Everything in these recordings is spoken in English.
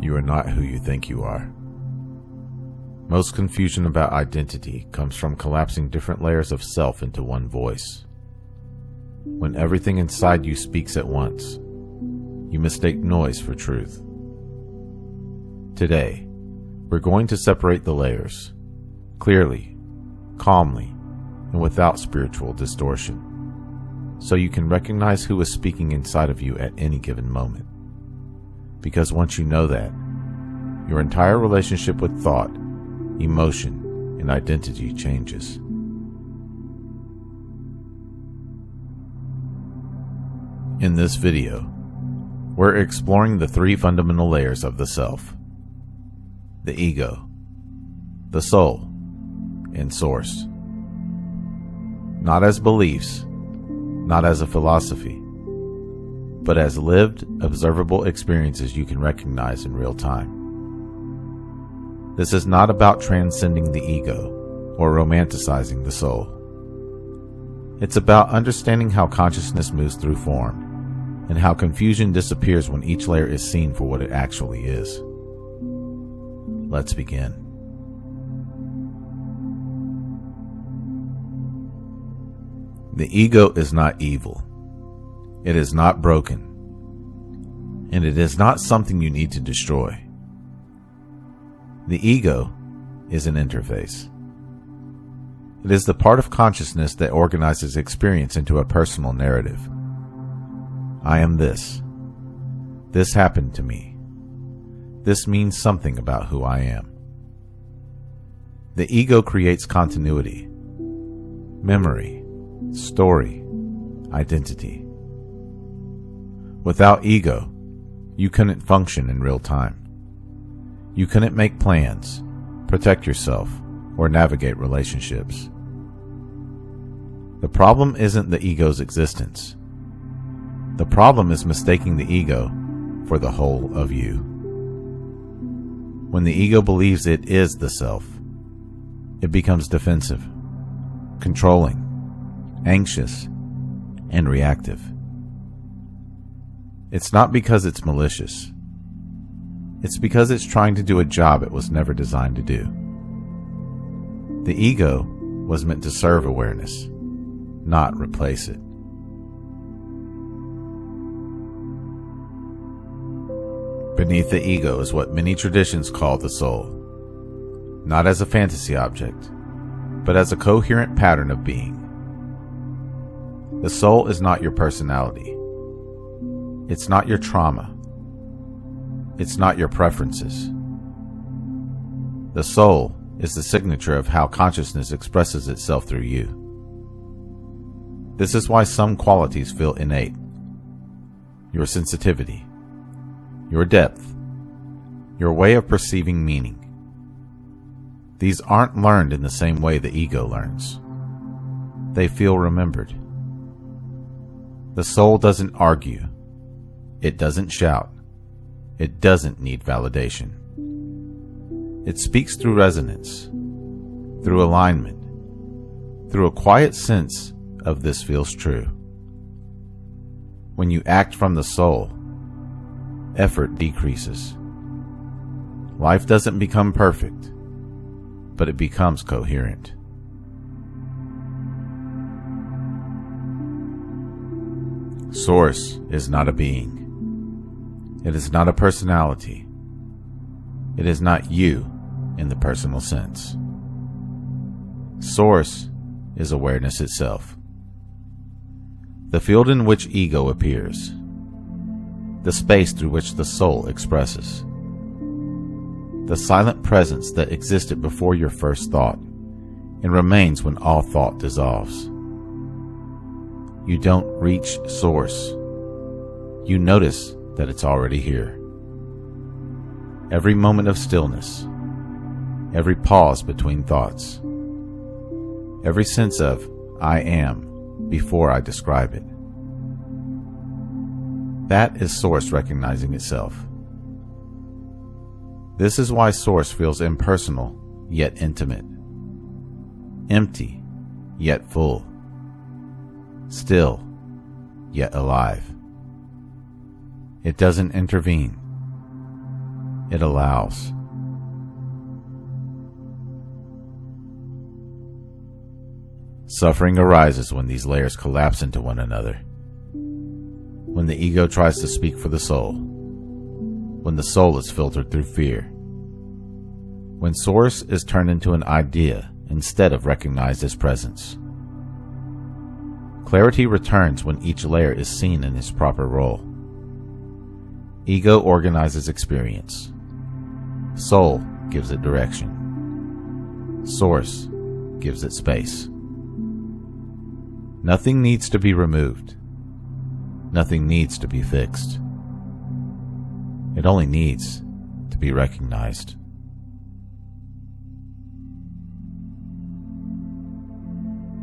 You are not who you think you are. Most confusion about identity comes from collapsing different layers of self into one voice. When everything inside you speaks at once, you mistake noise for truth. Today, we're going to separate the layers, clearly, calmly, and without spiritual distortion, so you can recognize who is speaking inside of you at any given moment. Because once you know that, your entire relationship with thought, emotion, and identity changes. In this video, we're exploring the three fundamental layers of the self: the ego, the soul, and source. Not as beliefs, not as a philosophy, but as lived, observable experiences you can recognize in real time. This is not about transcending the ego or romanticizing the soul. It's about understanding how consciousness moves through form and how confusion disappears when each layer is seen for what it actually is. Let's begin. The ego is not evil. It is not broken. And it is not something you need to destroy. The ego is an interface. It is the part of consciousness that organizes experience into a personal narrative. I am this. This happened to me. This means something about who I am. The ego creates continuity, memory, story, identity. Without ego, you couldn't function in real time. You couldn't make plans, protect yourself, or navigate relationships. The problem isn't the ego's existence. The problem is mistaking the ego for the whole of you. When the ego believes it is the self, it becomes defensive, controlling, anxious, and reactive. It's not because it's malicious. It's because it's trying to do a job it was never designed to do. The ego was meant to serve awareness, not replace it. Beneath the ego is what many traditions call the soul, not as a fantasy object, but as a coherent pattern of being. The soul is not your personality. It's not your trauma. It's not your preferences. The soul is the signature of how consciousness expresses itself through you. This is why some qualities feel innate. Your sensitivity, your depth, your way of perceiving meaning. These aren't learned in the same way the ego learns. They feel remembered. The soul doesn't argue. It doesn't shout. It doesn't need validation. It speaks through resonance, through alignment, through a quiet sense of this feels true. When you act from the soul, effort decreases. Life doesn't become perfect, but it becomes coherent. Source is not a being. It is not a personality. It is not you in the personal sense. Source is awareness itself. The field in which ego appears. The space through which the soul expresses. The silent presence that existed before your first thought and remains when all thought dissolves. You don't reach source. You notice that it's already here. Every moment of stillness, every pause between thoughts, every sense of I am before I describe it. That is source recognizing itself. This is why source feels impersonal yet intimate, empty yet full, still yet alive. It doesn't intervene. it allows. Suffering arises when these layers collapse into one another. When the ego tries to speak for the soul. When the soul is filtered through fear. When source is turned into an idea instead of recognized as presence. Clarity returns when each layer is seen in its proper role. Ego organizes experience. Soul gives it direction. Source gives it space. Nothing needs to be removed. Nothing needs to be fixed. It only needs to be recognized.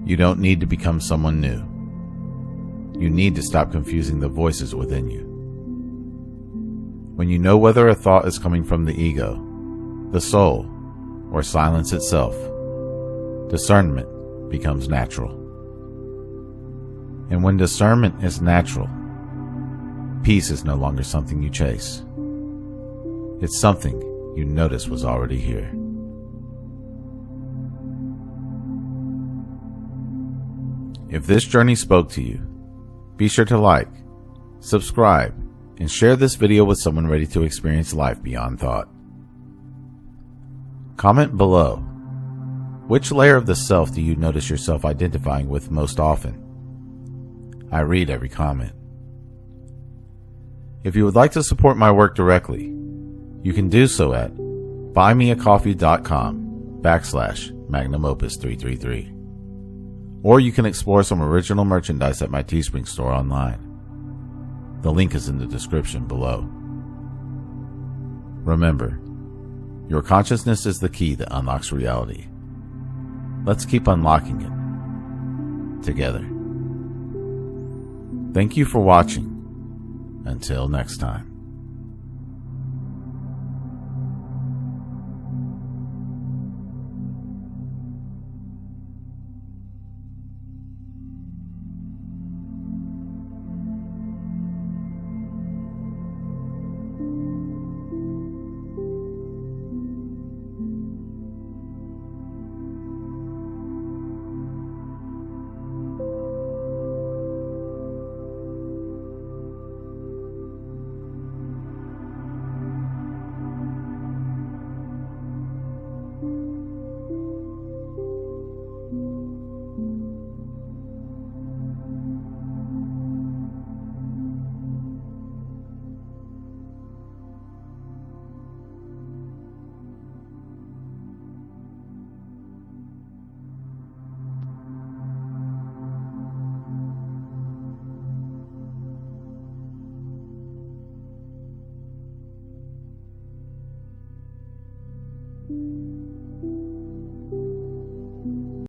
You don't need to become someone new. You need to stop confusing the voices within you. When you know whether a thought is coming from the ego, the soul, or silence itself, discernment becomes natural. And when discernment is natural, peace is no longer something you chase. It's something you notice was already here. If this journey spoke to you, be sure to like, subscribe, and share this video with someone ready to experience life beyond thought. Comment below. Which layer of the self do you notice yourself identifying with most often? I read every comment. If you would like to support my work directly, you can do so at buymeacoffee.com/magnumopus333. Or you can explore some original merchandise at my Teespring store online. The link is in the description below. Remember, your consciousness is the key that unlocks reality. Let's keep unlocking it together. Thank you for watching. Until next time.